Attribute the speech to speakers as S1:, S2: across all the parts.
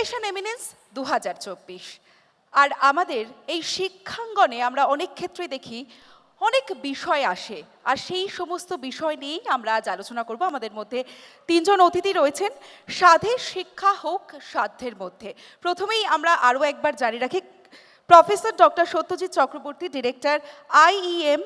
S1: Education eminence 2024। আর আমাদের এই শিক্ষাঙ্গনে আমরা অনেক ক্ষেত্রে দেখি অনেক বিষয় আসে, আর সেই সমস্ত বিষয় নিয়েই আমরা আজ আলোচনা করব। আমাদের মধ্যে তিনজন অতিথি রয়েছেন। সাধে শিক্ষা হোক সাধ্যের মধ্যে। প্রথমেই আমরা আরও একবার জারি রাখি, professor doctor Satyajit Chakraborty, director IEM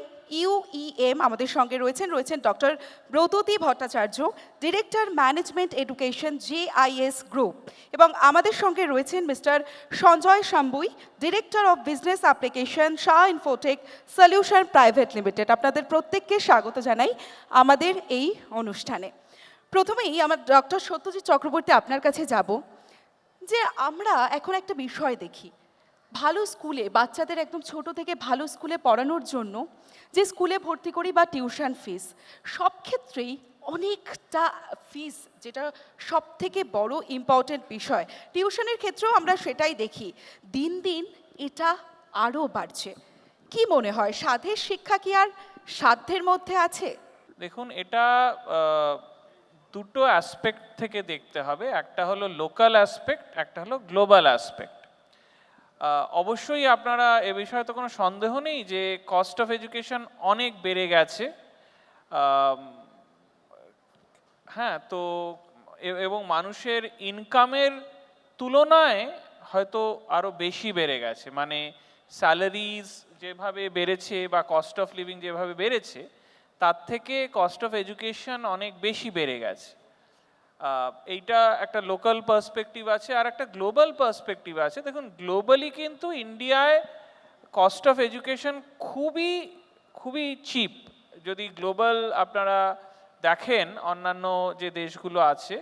S1: UEM আমাদের সঙ্গে রয়েছেন doctor Bratati Bhattacharya, director management education JIS group, এবং আমাদের সঙ্গে রয়েছেন mister Sanjay Shambui, director of business application Shah Infotech solution private limited. আপনাদের প্রত্যেককে স্বাগত জানাই আমাদের এই অনুষ্ঠানে। প্রথমেই আমার ডক্টর সত্যজিৎ চক্রবর্তী আপনার কাছে যাব, যে আমরা এখন একটা বিষয় দেখি, ভালো স্কুলে বাচ্চাদের একদম ছোট থেকে ভালো স্কুলে পড়ানোর জন্য যে স্কুলে ভর্তি করি বা টিউশন ফিস, সব ক্ষেত্রেই অনেকটা ফিস, যেটা সব থেকে বড় ইম্পর্টেন্ট বিষয়। টিউশনের ক্ষেত্রেও আমরা সেটাই দেখি, দিন দিন এটা আরও বাড়ছে। কি মনে হয়, সাধের শিক্ষা কি আর সাধ্যের মধ্যে আছে?
S2: দেখুন, এটা দুটো অ্যাসপেক্ট থেকে দেখতে হবে। একটা হলো লোকাল অ্যাসপেক্ট, একটা হলো গ্লোবাল অ্যাসপেক্ট। অবশ্যই আপনারা এ বিষয়ে তো কোনো সন্দেহ নেই যে কস্ট অফ এডুকেশন অনেক বেড়ে গেছে। হ্যাঁ, তো এবং মানুষের ইনকামের তুলনায় হয়তো আরও বেশি বেড়ে গেছে। মানে স্যালারিজ যেভাবে বেড়েছে বা কস্ট অফ লিভিং যেভাবে বেড়েছে, তার থেকে কস্ট অফ এডুকেশন অনেক বেশি বেড়ে গেছে। এইটা একটা লোকাল পার্সপেক্টিভ আছে, আর একটা গ্লোবাল পার্সপেক্টিভ আছে। দেখুন, গ্লোবালি কিন্তু ইন্ডিয়ায় কস্ট অফ এডুকেশন খুবই খুবই চিপ। যদি গ্লোবাল আপনারা দেখেন অন্যান্য যে দেশগুলো আছে,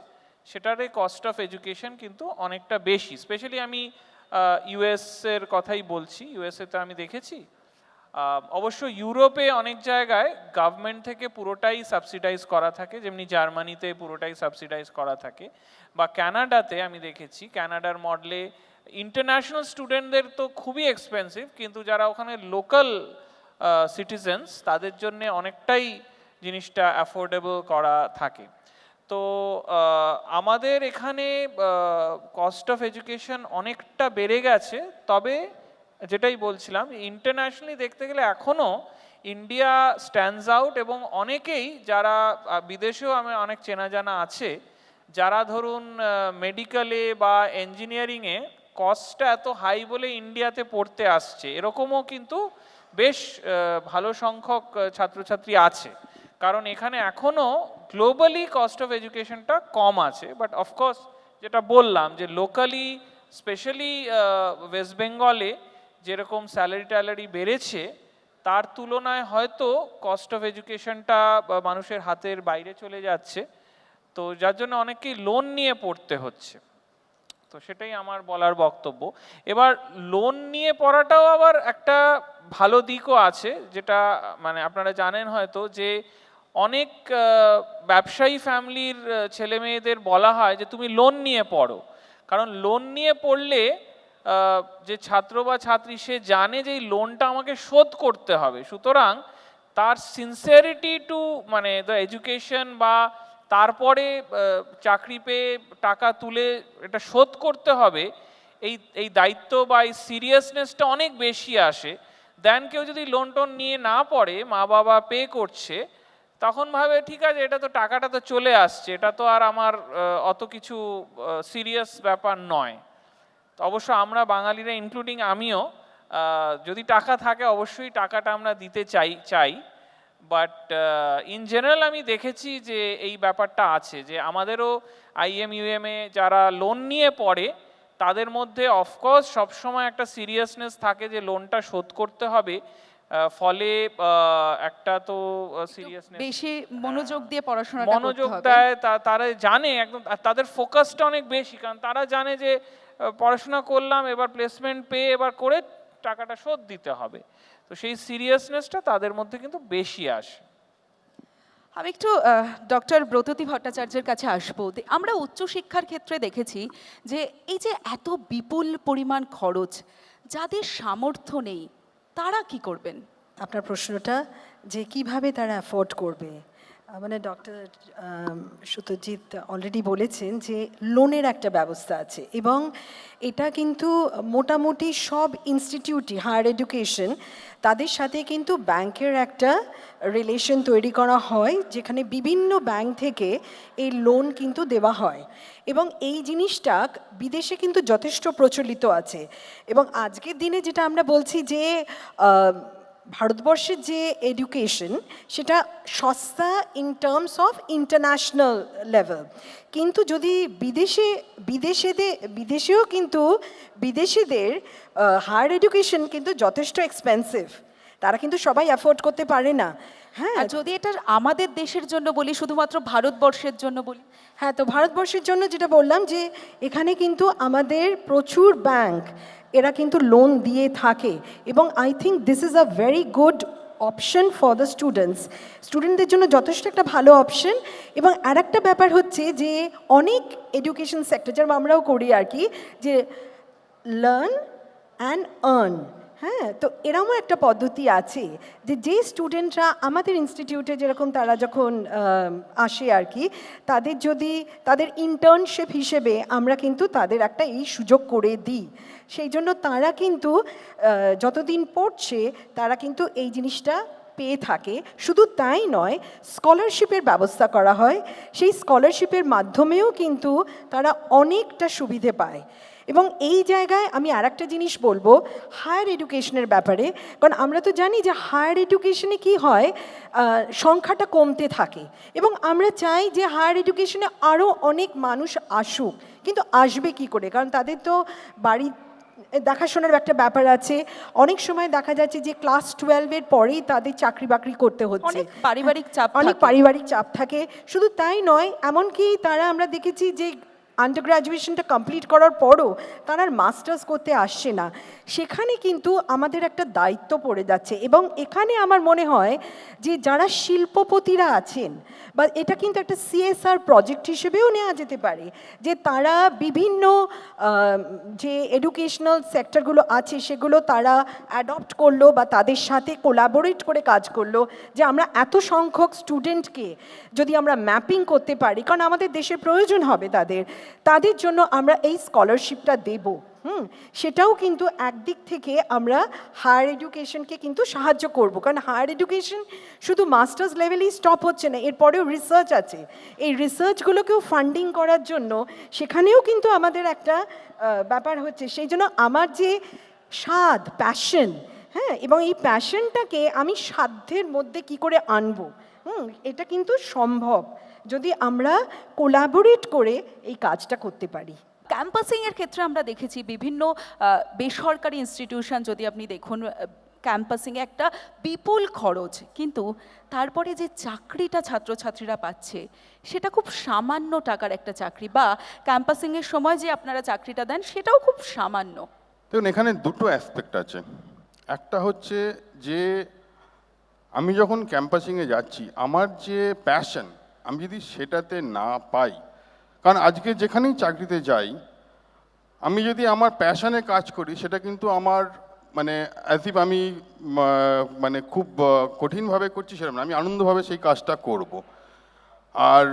S2: সেটারে কস্ট অফ এডুকেশন কিন্তু অনেকটা বেশি। স্পেশালি আমি ইউএসের কথাই বলছি। ইউএসএ তো আমি দেখেছি। অবশ্য ইউরোপে অনেক জায়গায় গভর্নমেন্ট থেকে পুরোটাই সাবসিডাইজ করা থাকে, যেমনি জার্মানিতে পুরোটাই সাবসিডাইজ করা থাকে, বা কানাডাতে আমি দেখেছি। কানাডার মডেলে ইন্টারন্যাশনাল স্টুডেন্টদের তো খুবই এক্সপেন্সিভ, কিন্তু যারা ওখানে লোকাল সিটিজেন্স তাদের জন্য অনেকটাই জিনিসটা অ্যাফোর্ডেবল করা থাকে। তো আমাদের এখানে কস্ট অফ এডুকেশন অনেকটা বেড়ে গেছে। তবে যেটাই বলছিলাম, ইন্টারন্যাশনালি দেখতে গেলে এখনও ইন্ডিয়া স্ট্যান্ডস আউট, এবং অনেকেই যারা বিদেশেও আমি অনেক চেনা জানা আছে, যারা ধরুন মেডিকেলে বা ইঞ্জিনিয়ারিংয়ে কস্টটা এত হাই বলে ইন্ডিয়াতে পড়তে আসছে, এরকমও কিন্তু বেশ ভালো সংখ্যক ছাত্রছাত্রী আছে। কারণ এখানে এখনও গ্লোবালি কস্ট অফ এডুকেশনটা কম আছে। বাট অফকোর্স যেটা বললাম, যে লোকালি স্পেশালি ওয়েস্ট বেঙ্গলে যেরকম স্যালারি ট্যালারি বেড়েছে, তার তুলনায় হয়তো কস্ট অফ এডুকেশনটা মানুষের হাতের বাইরে চলে যাচ্ছে। তো যার জন্য অনেকেই লোন নিয়ে পড়তে হচ্ছে। তো সেটাই আমার বলার বক্তব্য। এবার লোন নিয়ে পড়াটাও আবার একটা ভালো দিকও আছে, যেটা মানে আপনারা জানেন হয়তো, যে অনেক ব্যবসায়ী ফ্যামিলির ছেলে মেয়েদের বলা হয় যে তুমি লোন নিয়ে পড়ো। কারণ লোন নিয়ে পড়লে যে ছাত্র বা ছাত্রী, সে জানে যে এই লোনটা আমাকে শোধ করতে হবে, সুতরাং তার সিনসিয়ারিটি টু মানে দ্য এডুকেশন, বা তারপরে চাকরি পেয়ে টাকা তুলে এটা শোধ করতে হবে, এই দায়িত্ব বা এই সিরিয়াসনেসটা অনেক বেশি আসে দেন কেউ যদি লোন টোন নিয়ে না পড়ে, মা বাবা পে করছে, তখন ভাবে ঠিক আছে, এটা তো টাকাটা তো চলে আসছে, এটা তো আর আমার অত কিছু সিরিয়াস ব্যাপার নয়। তো অবশ্য আমরা বাঙালিরা, ইনক্লুডিং আমিও, যদি টাকা থাকে অবশ্যই টাকাটা আমরা দিতে চাই। বাট ইন জেনারেল আমি দেখেছি যে এই ব্যাপারটা আছে, যে আমাদেরও IEM UEM এ যারা লোন নিয়ে পড়ে, তাদের মধ্যে অফকোর্স সবসময় একটা সিরিয়াসনেস থাকে যে লোনটা শোধ করতে হবে। ফলে একটা তো সিরিয়াসনেস,
S1: বেশি মনোযোগ দিয়ে পড়াশোনা
S2: মনোযোগ দেয়, তারা জানে একদম, তাদের ফোকাসটা অনেক বেশি, কারণ তারা জানে যে পড়াশোনা করলাম, এবার প্লেসমেন্ট পেয়ে এবার করে টাকাটা শোধ দিতে হবে। তো সেই সিরিয়াসনেসটা তাদের মধ্যে কিন্তু বেশি আসে।
S1: আমি একটু ডক্টর ব্রততী ভট্টাচার্যের কাছে আসবো। আমরা উচ্চশিক্ষার ক্ষেত্রে দেখেছি যে এই যে এত বিপুল পরিমাণ খরচ, যাদের সামর্থ্য নেই তারা কি করবেন?
S3: আপনার প্রশ্নটা যে কিভাবে তারা অ্যাফোর্ড করবে, মানে ডক্টর সুতজিৎ অলরেডি বলেছেন যে লোনের একটা ব্যবস্থা আছে এবং এটা কিন্তু মোটামুটি সব ইনস্টিটিউটই হায়ার এডুকেশন তাদের সাথে কিন্তু ব্যাংকের একটা রিলেশন তৈরি করা হয়, যেখানে বিভিন্ন ব্যাংক থেকে এই লোন কিন্তু দেওয়া হয় এবং এই জিনিসটা বিদেশে কিন্তু যথেষ্ট প্রচলিত আছে। এবং আজকের দিনে যেটা আমরা বলছি যে ভারতবর্ষের যে এডুকেশন সেটা সস্তা in terms of international level, কিন্তু যদি বিদেশেও কিন্তু বিদেশিদের হায়ার এডুকেশন কিন্তু যথেষ্ট এক্সপেন্সিভ, তারা কিন্তু সবাই অ্যাফোর্ড করতে পারে না। হ্যাঁ,
S1: আর যদি এটা আমাদের দেশের জন্য বলি, শুধুমাত্র ভারতবর্ষের জন্য বলি,
S3: হ্যাঁ, তো ভারতবর্ষের জন্য যেটা বললাম যে এখানে কিন্তু আমাদের প্রচুর ব্যাংক এরা কিন্তু লোন দিয়ে থাকে এবং I think this is a very good option for the স্টুডেন্টদের জন্য যথেষ্ট একটা ভালো অপশন। এবং আর একটা ব্যাপার হচ্ছে যে অনেক এডুকেশন সেক্টর যেরকম আমরাও করি আর কি, যে লার্ন অ্যান্ড আর্ন। হ্যাঁ, তো এরকমও একটা পদ্ধতি আছে যে স্টুডেন্টরা আমাদের ইনস্টিটিউটে যেরকম তারা যখন আসে আর কি, তাদের যদি তাদের ইন্টার্নশিপ হিসেবে আমরা কিন্তু তাদের একটা এই সুযোগ করে দিই, সেই জন্য তারা কিন্তু যতদিন পড়ছে তারা কিন্তু এই জিনিসটা পেয়ে থাকে। শুধু তাই নয়, স্কলারশিপের ব্যবস্থা করা হয়, সেই স্কলারশিপের মাধ্যমেও কিন্তু তারা অনেকটা সুবিধে পায়। এবং এই জায়গায় আমি আর একটা জিনিস বলবো হায়ার এডুকেশনের ব্যাপারে, কারণ আমরা তো জানি যে হায়ার এডুকেশনে কি হয়, সংখ্যাটা কমতে থাকে এবং আমরা চাই যে হায়ার এডুকেশনে আরও অনেক মানুষ আসুক, কিন্তু আসবে কি করে, কারণ তাদের তো বাড়ি দেখাশোনার একটা ব্যাপার আছে। অনেক সময় দেখা যাচ্ছে যে ক্লাস 12-এর পরেই তাদের চাকরি বাকরি করতে হচ্ছে,
S1: অনেক পারিবারিক চাপ
S3: অনেক
S1: থাকে।
S3: পারিবারিক চাপ থাকে। শুধু তাই নয়, এমনকি তারা আমরা দেখেছি যে আন্ডার গ্র্যাজুয়েশনটা কমপ্লিট করার পরও তারা আর মাস্টার্স করতে আসছে না, সেখানে কিন্তু আমাদের একটা দায়িত্ব পড়ে যাচ্ছে। এবং এখানে আমার মনে হয় যে যারা শিল্পপতিরা আছেন, বা এটা কিন্তু একটা CSR প্রজেক্ট হিসেবেও নেওয়া যেতে পারে, যে তারা বিভিন্ন যে এডুকেশনাল সেক্টরগুলো আছে সেগুলো তারা অ্যাডপ্ট করলো বা তাদের সাথে কোলাবোরেট করে কাজ করলো, যে আমরা এত সংখ্যক স্টুডেন্টকে যদি আমরা ম্যাপিং করতে পারি, কারণ আমাদের দেশের প্রয়োজন হবে তাদের জন্য আমরা এই স্কলারশিপটা দেব। সেটাও কিন্তু একদিক থেকে আমরা হায়ার এডুকেশনকে কিন্তু সাহায্য করব, কারণ হায়ার এডুকেশন শুধু মাস্টার্স লেভেলেই স্টপ হচ্ছে না, এরপরেও রিসার্চ আছে, এই রিসার্চগুলোকেও ফান্ডিং করার জন্য সেখানেও কিন্তু আমাদের একটা ব্যাপার হচ্ছে। সেই জন্য আমার যে স্বাদ, প্যাশন, হ্যাঁ, এবং এই প্যাশনটাকে আমি সাধ্যের মধ্যে কি করে আনবো, এটা কিন্তু সম্ভব যদি আমরা কোলাবোরেট করে এই কাজটা করতে পারি।
S1: ক্যাম্পাসিং এর ক্ষেত্রে আমরা দেখেছি বিভিন্ন বেসরকারি ইনস্টিটিউশন, যদি আপনি দেখুন ক্যাম্পাসিং এ একটা বিপুল খরচ, কিন্তু তারপরে যে চাকরিটা ছাত্রছাত্রীরা পাচ্ছে সেটা খুব সামান্য টাকার একটা চাকরি, বা ক্যাম্পাসিং এর সময় যে আপনারা চাকরিটা দেন সেটাও খুব সামান্য।
S4: দেখুন, এখানে দুটো অ্যাসপেক্ট আছে। একটা হচ্ছে যে আমি যখন ক্যাম্পাসিংয়ে যাচ্ছি, আমার যে প্যাশন আমি যদি সেটাতে না পাই, কারণ আজকে যেখানেই চাকরিতে যাই, আমি যদি আমার প্যাশনে কাজ করি, সেটা কিন্তু আমার মানে অ্যাজ ইফ আমি মানে খুব কঠিনভাবে করছি সেরকম না, আমি আনন্দভাবে সেই কাজটা করব। আর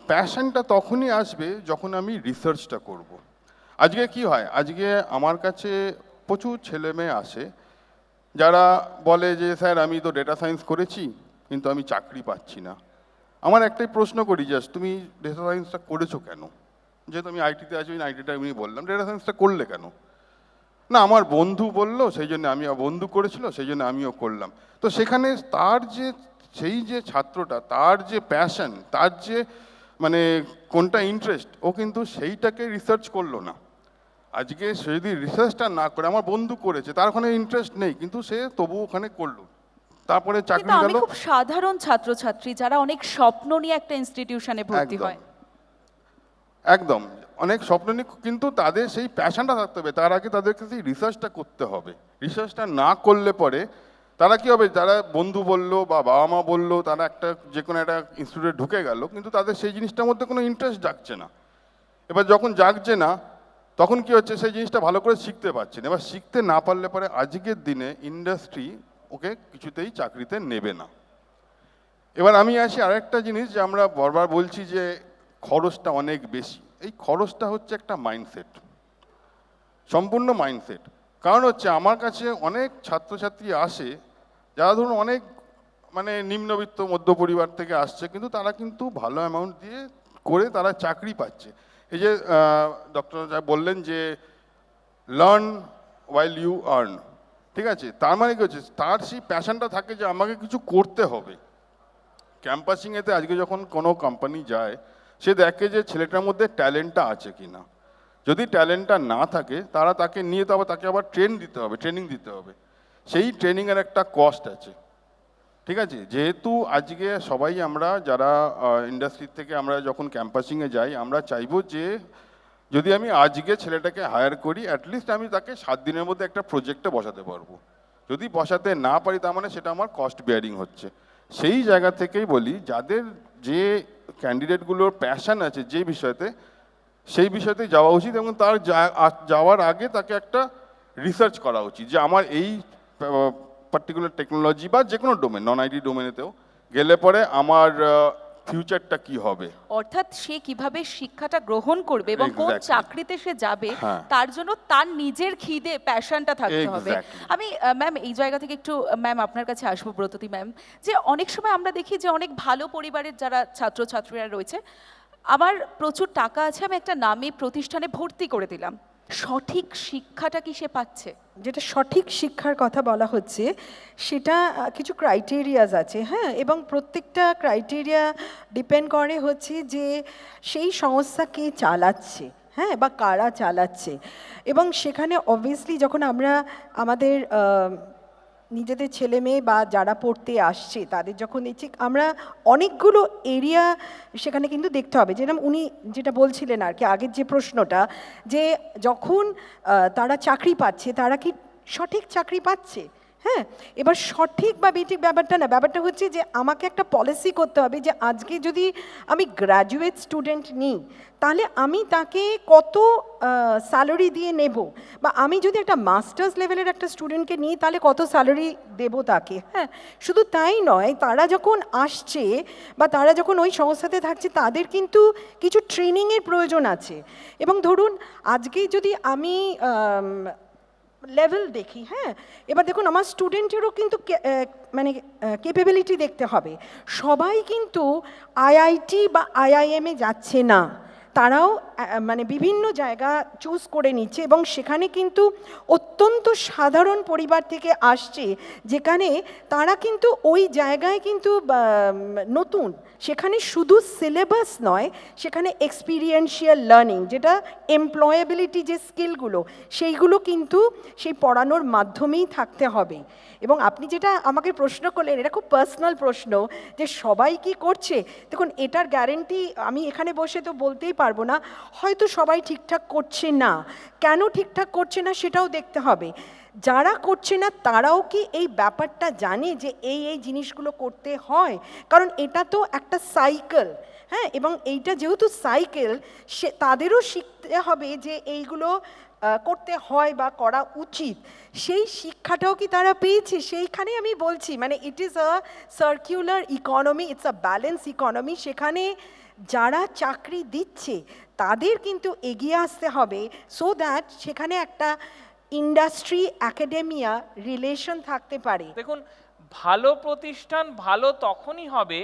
S4: প্যাশনটা তখনই আসবে যখন আমি রিসার্চটা করব। আজকে কি হয়, আজকে আমার কাছে প্রচুর ছেলে মেয়ে আসে যারা বলে যে স্যার আমি তো ডেটা সায়েন্স করেছি কিন্তু আমি চাকরি পাচ্ছি না। আমার একটাই প্রশ্ন করি, জাস্ট তুমি ডেটা সায়েন্সটা করেছো কেন? যেহেতু আমি আইটিতে আছি, আমি আইটিটা আমি বললাম ডেটা সায়েন্সটা করলে কেন? না, আমার বন্ধু বললো সেই জন্য আমি, বন্ধু করেছিল সেই জন্য আমিও করলাম। তো সেখানে তার যে সেই যে ছাত্রটা, তার যে প্যাশন, তার যে মানে কোনটা ইন্টারেস্ট, ও কিন্তু সেইটাকে রিসার্চ করলো না। আজকে সে যদি রিসার্চটা না করে, আমার বন্ধু করেছে, তার ওখানে ইন্টারেস্ট নেই কিন্তু সে তবু ওখানে করলো, তারপরে চাকরি
S1: কিন্তু আমি
S4: গেল।
S1: খুব সাধারণ ছাত্রছাত্রী যারা অনেক স্বপ্ন নিয়ে একটা ইনস্টিটিউশনে ভর্তি
S4: একদম।
S1: হয়,
S4: একদম অনেক স্বপ্ন নিয়ে, কিন্তু তাদের সেই প্যাশনটা থাকতে হবে, তার আগে তাদেরকে সেই রিসার্চটা করতে হবে। রিসার্চটা না করলে পরে তারা কি হবে, যারা বন্ধু বললো বা বাবা মা বললো, তারা একটা যে কোনো একটা ইনস্টিটিউটে ঢুকে গেল, কিন্তু তাদের সেই জিনিসটার মধ্যে কোনো ইন্টারেস্ট জাগছে না। এবার যখন জাগছে না, তখন কি হচ্ছে, সেই জিনিসটা ভালো করে শিখতে পারছে না। এবার শিখতে না পারলে পরে আজকের দিনে ইন্ডাস্ট্রি ওকে কিছুতেই চাকরিতে নেবে না। এবার আমি আসি আরেকটা জিনিস যে আমরা বারবার বলছি যে খরচটা অনেক বেশি। এই খরচটা হচ্ছে একটা মাইন্ডসেট, সম্পূর্ণ মাইন্ডসেট। কারণ হচ্ছে আমার কাছে অনেক ছাত্রছাত্রী আসে যারা ধরুন অনেক মানে নিম্নবিত্ত মধ্য পরিবার থেকে আসছে, কিন্তু তারা কিন্তু ভালো অ্যামাউন্ট দিয়ে করে তারা চাকরি পাচ্ছে। এই যে ডক্টর যা বললেন যে লার্ন ওয়াইল ইউ আর্ন, ঠিক আছে, তার মানে কি হচ্ছে তার সেই প্যাশনটা থাকে যে আমাকে কিছু করতে হবে। ক্যাম্পাসিংয়েতে আজকে যখন কোনো কোম্পানি যায় সে দেখে যে ছেলেটার মধ্যে ট্যালেন্টটা আছে কি না। যদি ট্যালেন্টটা না থাকে তারা তাকে নিয়ে তো আবার তাকে আবার ট্রেনিং দিতে হবে। সেই ট্রেনিংয়ের একটা কস্ট আছে, ঠিক আছে। যেহেতু আজকে সবাই আমরা যারা ইন্ডাস্ট্রি থেকে আমরা যখন ক্যাম্পাসিংয়ে যাই আমরা চাইবো যে যদি আমি আজকে ছেলেটাকে হায়ার করি অ্যাটলিস্ট আমি তাকে 7 দিনের মধ্যে একটা প্রজেক্টে বসাতে পারবো। যদি বসাতে না পারি তার মানে সেটা আমার কস্ট বিয়ারিং হচ্ছে। সেই জায়গা থেকেই বলি যাদের যে ক্যান্ডিডেটগুলোর প্যাশন আছে যে বিষয়তে সেই বিষয়তে যাওয়া উচিত, এবং তার যাওয়ার আগে তাকে একটা রিসার্চ করা উচিত যে আমার এই পার্টিকুলার টেকনোলজি বা যে কোনো ডোমেন, নন আইটি ডোমেনেতেও গেলে পরে আমার ফিউচারটা কি হবে।
S1: অর্থাৎ সে কিভাবে শিক্ষাটা গ্রহণ করবে এবং কোন
S4: Exactly.
S1: চাকরিতে সে যাবে
S4: হ্যাঁ।
S1: তার জন্য তার নিজের খিদে প্যাশনটা থাকতে হবে।
S4: Exactly.
S1: আমি ম্যাম এই জায়গা থেকে একটু ম্যাম আপনার কাছে আসবো, ব্রততী ম্যাম, যে অনেক সময় আমরা দেখি যে অনেক ভালো পরিবারের যারা ছাত্রছাত্রীরা রয়েছে, আমার প্রচুর টাকা আছে, আমি একটা নামী প্রতিষ্ঠানে ভর্তি করে দিলাম, সঠিক শিক্ষাটা কি সে পাচ্ছে?
S3: যেটা সঠিক শিক্ষার কথা বলা হচ্ছে সেটা কিছু ক্রাইটেরিয়াস আছে, হ্যাঁ, এবং প্রত্যেকটা ক্রাইটেরিয়া ডিপেন্ড করে হচ্ছে যে সেই সংস্থা কে চালাচ্ছে, হ্যাঁ, বা কারা চালাচ্ছে। এবং সেখানে অবভিয়াসলি যখন আমরা আমাদের নিজেদের ছেলে মেয়ে বা যারা পড়তে আসছে তাদের যখন দেখছি আমরা অনেকগুলো এরিয়া সেখানে কিন্তু দেখতে হবে। যেরকম উনি যেটা বলছিলেন আর কি আগের যে প্রশ্নটা, যে যখন তারা চাকরি পাচ্ছে তারা কি সঠিক চাকরি পাচ্ছে। হ্যাঁ, এবার সঠিক বা বেঠিক ব্যাপারটা না, ব্যাপারটা হচ্ছে যে আমাকে একটা পলিসি করতে হবে যে আজকে যদি আমি গ্র্যাজুয়েট স্টুডেন্ট নিই তাহলে আমি তাকে কত স্যালারি দিয়ে নেব, বা আমি যদি একটা মাস্টার্স লেভেলের একটা স্টুডেন্টকে নিই তাহলে কত স্যালারি দেব তাকে। হ্যাঁ, শুধু তাই নয়, তারা যখন আসছে বা তারা যখন ওই সংস্থাতে থাকছে তাদের কিন্তু কিছু ট্রেনিংয়ের প্রয়োজন আছে। এবং ধরুন আজকে যদি আমি লেভেল দেখি, হ্যাঁ, এবার দেখুন আমার স্টুডেন্টেরও কিন্তু মানে ক্যাপেবিলিটি দেখতে হবে। সবাই কিন্তু আইআইটি বা আইআইএমে যাচ্ছে না, তারাও মানে বিভিন্ন জায়গা চুজ করে নিচ্ছে এবং সেখানে কিন্তু অত্যন্ত সাধারণ পরিবার থেকে আসছে, যেখানে তারা কিন্তু ওই জায়গায় কিন্তু নতুন, সেখানে শুধু সিলেবাস নয়, সেখানে এক্সপিরিয়েন্সিয়াল লার্নিং, যেটা এমপ্লয়েবিলিটি যে স্কিলগুলো সেইগুলো কিন্তু সেই পড়ানোর মাধ্যমেই থাকতে হবে। এবং আপনি যেটা আমাকে প্রশ্ন করলেন এটা খুব পার্সোনাল প্রশ্ন যে সবাই কি করছে, দেখুন এটার গ্যারেন্টি আমি এখানে বসে তো বলতেই পারবো না, হয়তো সবাই ঠিকঠাক করছে না। কেন ঠিকঠাক করছে না সেটাও দেখতে হবে। যারা করছে না তারাও কি এই ব্যাপারটা জানে যে এই এই জিনিসগুলো করতে হয়, কারণ এটা তো একটা সাইকেল। হ্যাঁ, এবং এইটা যেহেতু সাইকেল সে তাদেরও শিখতে হবে যে এইগুলো করতে হয় বা করা উচিত। সেই শিক্ষাটাও কি তারা পেয়েছে? সেইখানে আমি বলছি মানে it is a circular economy, it's a balance economy. সেখানে যারা চাকরি দিচ্ছে তাদের কিন্তু এগিয়ে আসতে হবে সো দ্যাট সেখানে একটা ইন্ডাস্ট্রি অ্যাকাডেমিয়া রিলেশন থাকতে পারে।
S2: দেখুন, ভালো প্রতিষ্ঠান ভালো তখনই হবে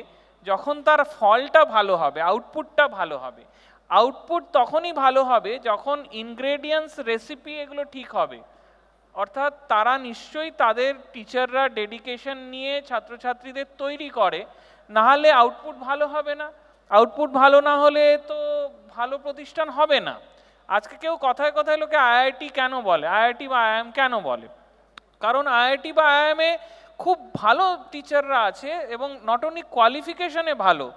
S2: যখন তার ফলটা ভালো হবে, আউটপুটটা ভালো হবে। আউটপুট তখনই ভালো হবে যখন ইনগ্রেডিয়েন্টস, রেসিপি এগুলো ঠিক হবে। অর্থাৎ তারা নিশ্চয়ই তাদের টিচাররা ডেডিকেশন নিয়ে ছাত্রছাত্রীদের তৈরি করে, নাহলে আউটপুট ভালো হবে না। আউটপুট ভালো না হলে তো ভালো প্রতিষ্ঠান হবে না। আজকে কেউ কথায় কথায় লোকে আইআইটি কেন বলে, আইআইটি বা আইআইএম কেন বলে? কারণ আইআইটি বা আইআইএমে খুব ভালো টিচাররা আছে এবং নট অনলি কোয়ালিফিকেশনে ভালো,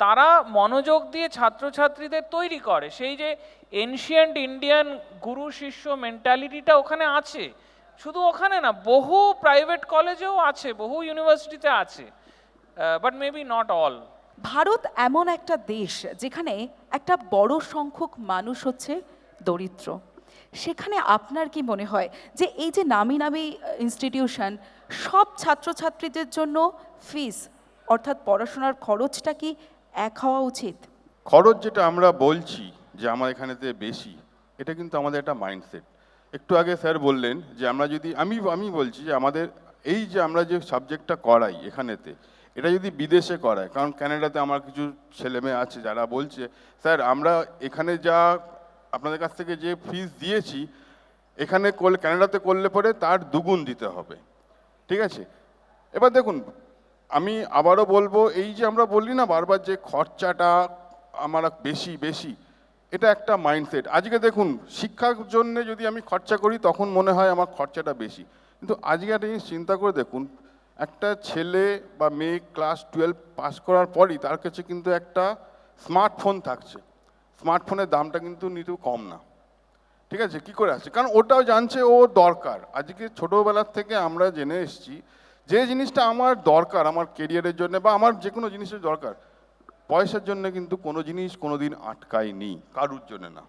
S2: তারা মনোযোগ দিয়ে ছাত্রছাত্রীদের তৈরি করে। সেই যে এনশিয়েন্ট ইন্ডিয়ান গুরু শিষ্য মেন্টালিটিটা ওখানে আছে। শুধু ওখানে না, বহু প্রাইভেট কলেজেও আছে, বহু ইউনিভার্সিটিতে আছে, but maybe not all.
S1: Bharat এমন একটা দেশ যেখানে একটা বড় সংখ্যক মানুষ হচ্ছে দরিদ্র। সেখানে আপনার কি মনে হয় যে এই যে নামি নামি ইনস্টিটিউশন সব ছাত্রছাত্রীদের জন্য ফিস অর্থাৎ পড়াশোনার খরচটা কি এক হওয়া উচিত?
S4: খরচ যেটা আমরা বলছি যে আমার এখানেতে বেশি, এটা কিন্তু আমাদের একটা মাইন্ডসেট। একটু আগে স্যার বললেন যে আমরা যদি আমি বলছি যে আমাদের এই যে আমরা যে সাবজেক্টটা করাই এখানেতে, এটা যদি বিদেশে করায়, কারণ ক্যানাডাতে আমার কিছু ছেলেমেয়ে আছে যারা বলছে স্যার আমরা এখানে যা আপনাদের কাছ থেকে যে ফিস দিয়েছি এখানে ক্যানাডাতে করলে পরে তার দ্বিগুণ দিতে হবে, ঠিক আছে? এবার দেখুন, আমি আবারও বলবো, এই যে আমরা বললি না বারবার যে খরচাটা আমার বেশি বেশি, এটা একটা মাইন্ডসেট। আজকে দেখুন, শিক্ষার জন্য যদি আমি খরচা করি তখন মনে হয় আমার খরচাটা বেশি, কিন্তু আজকে একটা জিনিস চিন্তা করে দেখুন, একটা ছেলে বা মেয়ে ক্লাস 12 পাস করার পরই তার কাছে কিন্তু একটা স্মার্টফোন থাকছে। স্মার্টফোনের দামটা কিন্তু নিতেও কম না, ঠিক আছে? কি করে আসছে? কারণ ওটাও জানছে ও দরকার। আজকে ছোটোবেলার থেকে আমরা জেনে এসেছি যে জিনিসটা আমার দরকার আমার কেরিয়ারের জন্য বা আমার যে কোনো জিনিসের দরকার, পয়সার জন্য কিন্তু কোনো জিনিস কোনো দিন আটকায়নি, কারুর জন্য না।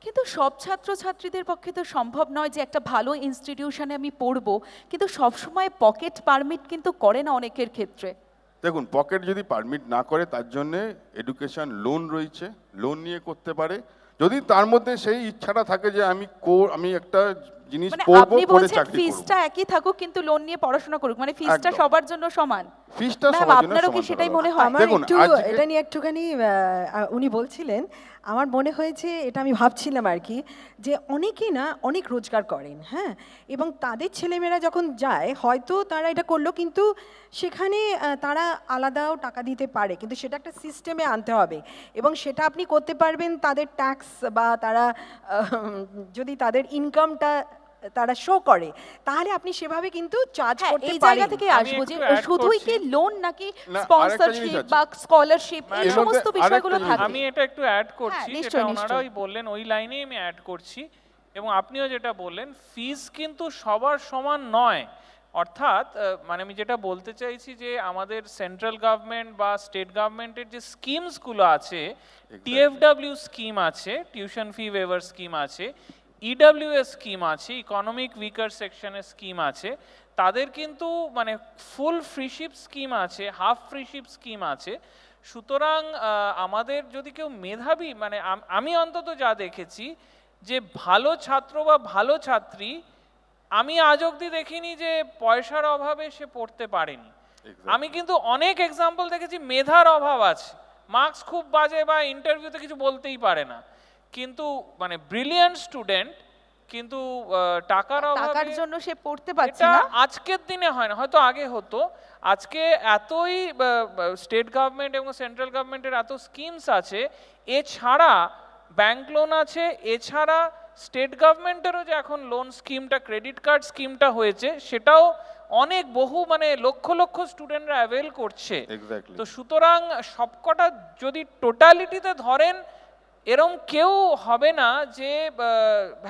S1: কিন্তু সব ছাত্রছাত্রীদের পক্ষে তো সম্ভব নয় যে একটা ভালো ইনস্টিটিউশনে আমি পড়বো, কিন্তু সবসময় পকেট পারমিট কিন্তু করে না অনেকের ক্ষেত্রে।
S4: দেখুন, পকেট যদি পারমিট না করে তার জন্যে এডুকেশন লোন রয়েছে, লোন নিয়ে করতে পারে। যদি তার মধ্যে সেই ইচ্ছাটা থাকে যে আমি একটা জিনিস
S1: মানে
S4: পড়বো,
S1: আপনি
S4: পড়ে
S1: বলছেন
S4: চাকরি করব।
S1: ফিসটা একই থাকুক কিন্তু লোন নিয়ে পড়াশোনা করুক, মানে ফিসটা
S4: একদম।
S1: সবার জন্য সমান।
S4: ফিসটা
S1: ম্যাম,
S4: সবার জন্য
S1: আপনারও কি
S4: সমান
S1: সেটাই
S4: ধরা
S1: মনে
S4: দরকার।
S1: হয়?
S3: আমার
S4: দেখুন,
S3: একটু
S4: আজকে-
S3: এটা নিয়ে একটুখানি উনি বলছিলেন, আমার মনে হয়েছে, এটা আমি ভাবছিলাম আর কি, যে অনেকেই না অনেক রোজগার করেন, হ্যাঁ, এবং তাদের ছেলেমেয়েরা যখন যায় হয়তো তারা এটা করলো, কিন্তু সেখানে তারা আলাদাও টাকা দিতে পারে, কিন্তু সেটা একটা সিস্টেমে আনতে হবে, এবং সেটা আপনি করতে পারবেন তাদের ট্যাক্স বা তারা যদি তাদের ইনকামটা তারা শো করে, তাহলে আপনি সেভাবে কিন্তু চার্জ
S1: হ্যাঁ,
S3: করতে
S1: এই জায়গা
S3: পারেন।
S1: থেকে
S2: আমি
S1: আসবো যে
S2: একটু add
S1: শুধুই কি
S2: করছি।
S1: লোন নাকি
S4: না,
S1: স্পন্সরশিপ
S4: আরেকটা জিনিস
S1: বা
S4: আছে।
S1: স্কলারশিপ এই
S4: এর
S1: সমস্ত
S4: মধ্যে
S1: বিষয়গুলো
S4: আরেকটা জিনিস
S1: থাকবে?
S2: আমি এটা একটু অ্যাড করছি,
S1: হ্যাঁ,
S2: যেটা
S1: নিশ্চয়ই,
S2: ওনারাই
S1: নিশ্চয়ই।
S2: বললেন ওই লাইনেই আমি অ্যাড করছি। এবং আপনিও যেটা বললেন, ফিস কিন্তু সবার সমান নয়। অর্থাৎ মানে আমি যেটা বলতে চাইছি যে আমাদের সেন্ট্রাল গভর্নমেন্ট বা স্টেট গভর্নমেন্টের যে স্কিমসগুলো আছে, টিএফডব্লিউ স্কিম আছে, টিউশন ফি ওয়েভার স্কিম আছে, ইডব্লিউএস স্কিম আছে, ইকোনমিক উইকার সেকশনের স্কিম আছে, তাদের কিন্তু মানে ফুল ফ্রিশিপ স্কিম আছে, হাফ ফ্রিশিপ স্কিম আছে। সুতরাং আমাদের যদি কেউ মেধাবী, মানে আমি অন্তত যা দেখেছি যে ভালো ছাত্র বা ভালো ছাত্রী, আমি আজ অবধি দেখিনি যে পয়সার অভাবে সে পড়তে পারেনি। আমি কিন্তু অনেক এক্সাম্পল দেখেছি মেধার অভাব আছে, মার্কস খুব বাজে বা ইন্টারভিউতে কিছু বলতেই পারে না, কিন্তু মানে ব্রিলিয়ান্ট স্টুডেন্ট, কিন্তু টাকার
S1: টাকার
S2: অভাবে
S1: জন্য সে পড়তে পারছে
S2: এটা
S1: না।
S2: আজকের দিনে হয় না, হয়তো আগে হতো। আজকে এতই স্টেট গভর্নমেন্ট এবং সেন্ট্রাল গভর্নমেন্টের এত স্কিমস আছে, এছাড়া ব্যাংক লোন আছে, এছাড়া স্টেট গভর্নমেন্টেরও যে এখন লোন স্কিমটা, ক্রেডিট কার্ড স্কিমটা হয়েছে, সেটাও অনেক বহু মানে লক্ষ লক্ষ স্টুডেন্টরা অ্যাভেল করছে।
S4: Exactly.
S2: তো সুতরাং সবকটা যদি টোটালিটিতে ধরেন, এরম কেউ হবে না যে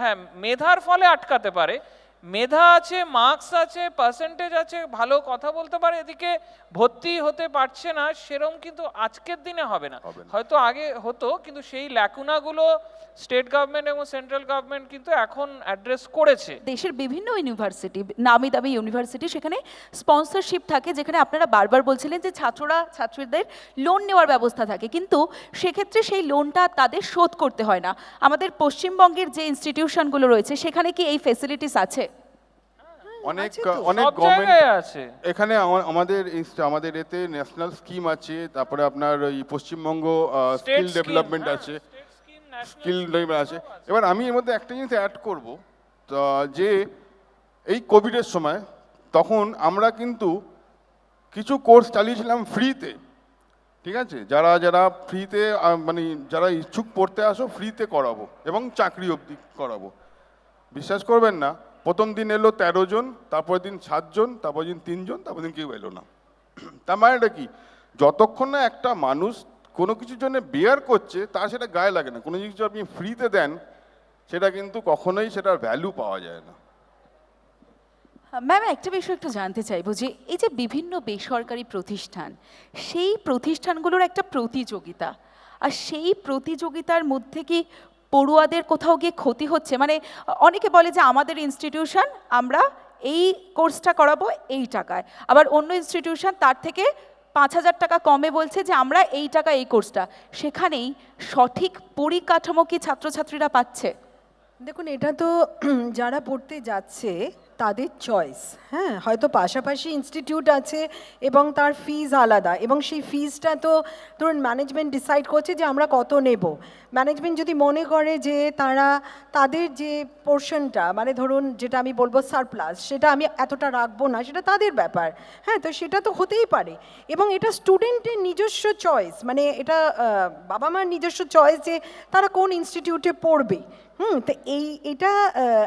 S2: হ্যাঁ মেধার ফলে আটকাতে পারে। মেধা আছে, মার্কস আছে, পার্সেন্টেজ আছে, ভালো কথা বলতে পারে, এদিকে ভর্তি হতে পারছে না, সেরম কিন্তু আজকের দিনে হবে না।
S4: হবে না।
S2: হয়তো আগে হতো, কিন্তু সেই ল্যাকুনাগুলো স্টেট গভর্নমেন্ট এবং সেন্ট্রাল গভর্নমেন্ট কিন্তু এখন অ্যাড্রেস করেছে।
S1: দেশের বিভিন্ন ইউনিভার্সিটি, নামি দামি ইউনিভার্সিটি, সেখানে স্পন্সরশিপ থাকে, যেখানে আপনারা বারবার বলছিলেন যে ছাত্রীদের লোন নেওয়ার ব্যবস্থা থাকে, কিন্তু সেক্ষেত্রে সেই লোনটা তাদের শোধ করতে হয় না। আমাদের পশ্চিমবঙ্গের যে ইনস্টিটিউশনগুলো রয়েছে সেখানে কি এই ফেসিলিটিস আছে?
S4: অনেক
S3: আছে তো।
S4: অনেক
S2: সব
S4: গভর্নমেন্ট
S2: জায়গায় আছে।
S4: এখানে আমাদের এতে ন্যাশনাল স্কিম আছে, তারপরে আপনার ওই Paschimbanga skill
S2: State
S4: development
S2: scheme,
S4: আছে,
S2: হ্যাঁ, state scheme, national
S4: skill
S2: scheme
S4: development আছে।
S2: সব আছে।
S4: এবার আমি এর মধ্যে একটা জিনিস অ্যাড করব, তো যে এই কোভিডের সময় তখন আমরা কিন্তু কিছু কোর্স চালিয়েছিলাম ফ্রিতে, ঠিক আছে? যারা যারা ফ্রিতে মানে যারা ইচ্ছুক পড়তে আসো ফ্রিতে করাবো এবং চাকরি অবধি করাবো। বিশ্বাস করবেন না, প্রথম দিন এলো 13 জন, তারপর দিন 7 জন, তারপর দিন 3 জন, তারপর দিন কেউ এলো না। তার মানেটা কি? যতক্ষণ না একটা মানুষ কোনো কিছুর জন্য বেয়ার করছে তার সেটা গায়ে লাগে না। কোনো কিছু আপনি ফ্রিতে দেন সেটা কিন্তু কখনোই সেটার ভ্যালু পাওয়া যায় না।
S1: ম্যাম, একটা বিষয় একটু জানতে চাইবো যে এই যে বিভিন্ন বেসরকারি প্রতিষ্ঠান, সেই প্রতিষ্ঠানগুলোর একটা প্রতিযোগিতা, আর সেই প্রতিযোগিতার মধ্যে কি পড়ুয়াদের কোথাও গিয়ে ক্ষতি হচ্ছে? মানে অনেকে বলে যে আমাদের ইনস্টিটিউশন, আমরা এই কোর্সটা করাবো এই টাকায়, আবার অন্য ইনস্টিটিউশন তার থেকে 5,000 টাকা কমে বলছে যে আমরা এই টাকা এই কোর্সটা, সেখানেই সঠিক পরিকাঠামো কি ছাত্রছাত্রীরা পাচ্ছে?
S3: দেখুন, এটা তো যারা পড়তে যাচ্ছে তাদের চয়েস। হ্যাঁ, হয়তো পাশাপাশি ইনস্টিটিউট আছে এবং তার ফিজ আলাদা, এবং সেই ফিজটা তো ধরুন ম্যানেজমেন্ট ডিসাইড করছে যে আমরা কত নেব। ম্যানেজমেন্ট যদি মনে করে যে তারা তাদের যে পোর্শনটা, মানে ধরুন যেটা আমি বলবো সারপ্লাস, সেটা আমি এতটা রাখবো না, সেটা তাদের ব্যাপার। হ্যাঁ, তো সেটা তো হতেই পারে, এবং এটা স্টুডেন্টের নিজস্ব চয়েস, মানে এটা বাবা মার নিজস্ব চয়েস যে তারা কোন ইনস্টিটিউটে পড়বে। তো এটা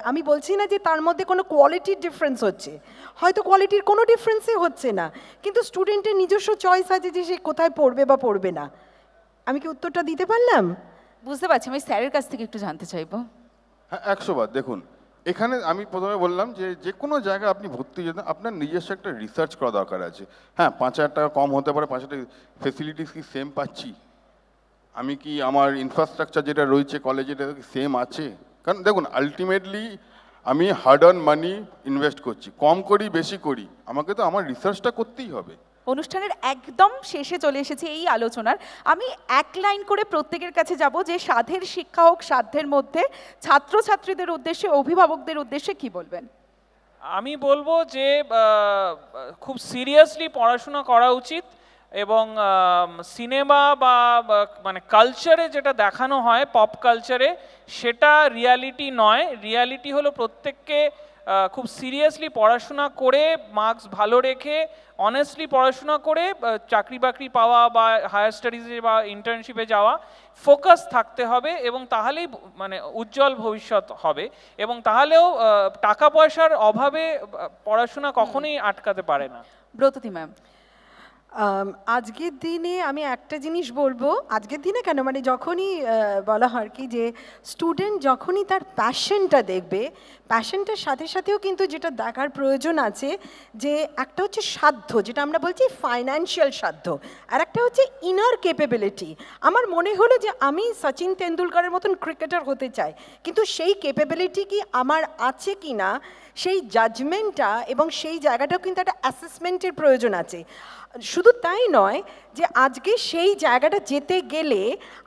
S3: আমি বলছি না যে তার মধ্যে কোনো কোয়ালিটির ডিফারেন্স হচ্ছে, হয়তো কোয়ালিটির কোনো ডিফারেন্সই হচ্ছে না, কিন্তু স্টুডেন্টের নিজস্ব চয়েস আছে যে সে কোথায় পড়বে বা পড়বে না। আমি কি উত্তরটা দিতে পারলাম?
S1: বুঝতে পারছি, আমি স্যারের কাছ থেকে একটু জানতে চাইবো।
S4: হ্যাঁ, 100 বার। দেখুন, এখানে আমি প্রথমে বললাম যে যে কোনো জায়গায় আপনি ভর্তি যেতে আপনার নিজস্ব একটা রিসার্চ করা দরকার আছে। হ্যাঁ, 5,000 টাকা কম হতে পারে, 5,000 ফেসিলিটিস কি সেম পাচ্ছি, আমি কি আমার ইনফ্রাস্ট্রাকচার যেটা রয়েছে কলেজে এটা কি সেম আছে? কারণ দেখুন, আলটিমেটলি আমি হার্ড আর্ন মানি ইনভেস্ট করছি, কম করি বেশি করি, আমাকে তো আমার রিসার্চটা করতেই হবে।
S1: অনুষ্ঠানের একদম শেষে চলে এসেছি এই আলোচনার। আমি এক লাইন করে প্রত্যেকের কাছে যাব যে সাধ্যের শিক্ষা হোক সাধ্যের মধ্যে, ছাত্রছাত্রীদের উদ্দেশ্যে, অভিভাবকদের উদ্দেশ্যে কি বলবেন?
S2: আমি বলবো যে খুব সিরিয়াসলি পড়াশোনা করা উচিত, এবং সিনেমা বা মানে কালচারে যেটা দেখানো হয় পপ কালচারে, সেটা রিয়ালিটি নয়। রিয়ালিটি হলো প্রত্যেককে খুব সিরিয়াসলি পড়াশোনা করে, মার্কস ভালো রেখে, অনেস্টলি পড়াশোনা করে চাকরি বাকরি পাওয়া বা হায়ার স্টাডিজে বা ইন্টার্নশিপে যাওয়া, ফোকাস থাকতে হবে, এবং তাহলেই মানে উজ্জ্বল ভবিষ্যৎ হবে। এবং তাহলেও টাকা পয়সার অভাবে পড়াশোনা কখনোই আটকাতে পারে না।
S1: ব্রততী ম্যাম।
S3: আজকের দিনে আমি একটা জিনিস বলবো, আজকের দিনে কেন, মানে যখনই বলা হয় কি যে স্টুডেন্ট যখনই তার প্যাশনটা দেখবে, প্যাশনটার সাথে সাথেও কিন্তু যেটা দেখার প্রয়োজন আছে যে একটা হচ্ছে সাধ্য, যেটা আমরা বলছি ফাইন্যান্সিয়াল সাধ্য, আর একটা হচ্ছে ইনার ক্যাপেবিলিটি। আমার মনে হলো যে আমি সচিন তেন্ডুলকরের মতন ক্রিকেটার হতে চাই, কিন্তু সেই ক্যাপেবিলিটি কি আমার আছে কি না, সেই জাজমেন্টটা এবং সেই জায়গাটাও কিন্তু একটা অ্যাসেসমেন্টের প্রয়োজন আছে। শুধু তাই নয়, যে আজকে সেই জায়গাটা যেতে গেলে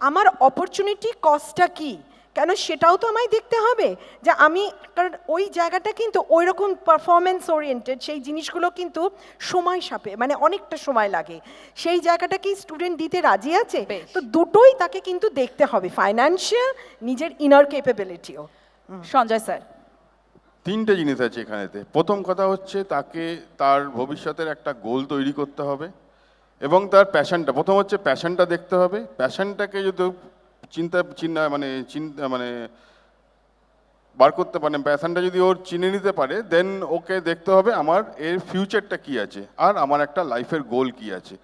S3: আমার অপরচুনিটি কস্টটা কী, কেন সেটাও তো আমায় দেখতে হবে যে আমি, কারণ ওই জায়গাটা কিন্তু ওই রকম পারফরমেন্স ওরিয়েন্টেড, সেই জিনিসগুলো কিন্তু সময় মানে অনেকটা সময় লাগে। সেই জায়গাটা কি স্টুডেন্ট দিতে রাজি আছে? তো দুটোই তাকে কিন্তু দেখতে হবে, ফাইন্যান্সিয়াল, নিজের ইনার ক্যাপেবিলিটিও।
S1: সঞ্জয় স্যার।
S4: 3টে জিনিস আছে এখানেতে। প্রথম কথা হচ্ছে তাকে তার ভবিষ্যতের একটা গোল তৈরি করতে হবে, এবং তার প্যাশনটা, প্রথম হচ্ছে প্যাশনটা দেখতে হবে। প্যাশনটাকে যদি মানে বার করতে পারে, প্যাশনটা যদি ওর চিনে নিতে পারে, দেন ওকে দেখতে হবে আমার এর ফিউচারটা কি আছে আর আমার একটা লাইফের গোল কি আছে।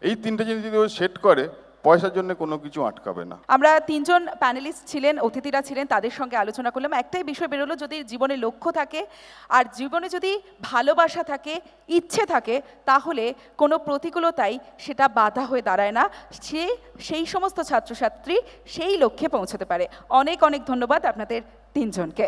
S4: এই 3টে জিনিস যদি ও সেট করে, পয়সার জন্য কোনো কিছু আটকাবে না।
S1: আমরা 3জন প্যানেলিস্ট ছিলেন, অতিথিরা ছিলেন, তাদের সঙ্গে আলোচনা করলাম। একটাই বিষয় বেরোলো, যদি জীবনে লক্ষ্য থাকে আর জীবনে যদি ভালোবাসা থাকে, ইচ্ছে থাকে, তাহলে কোনো প্রতিকূলতাই সেটা বাধা হয়ে দাঁড়ায় না, সেই সমস্ত ছাত্রছাত্রী সেই লক্ষ্যে পৌঁছতে পারে। অনেক অনেক ধন্যবাদ আপনাদের 3জনকে।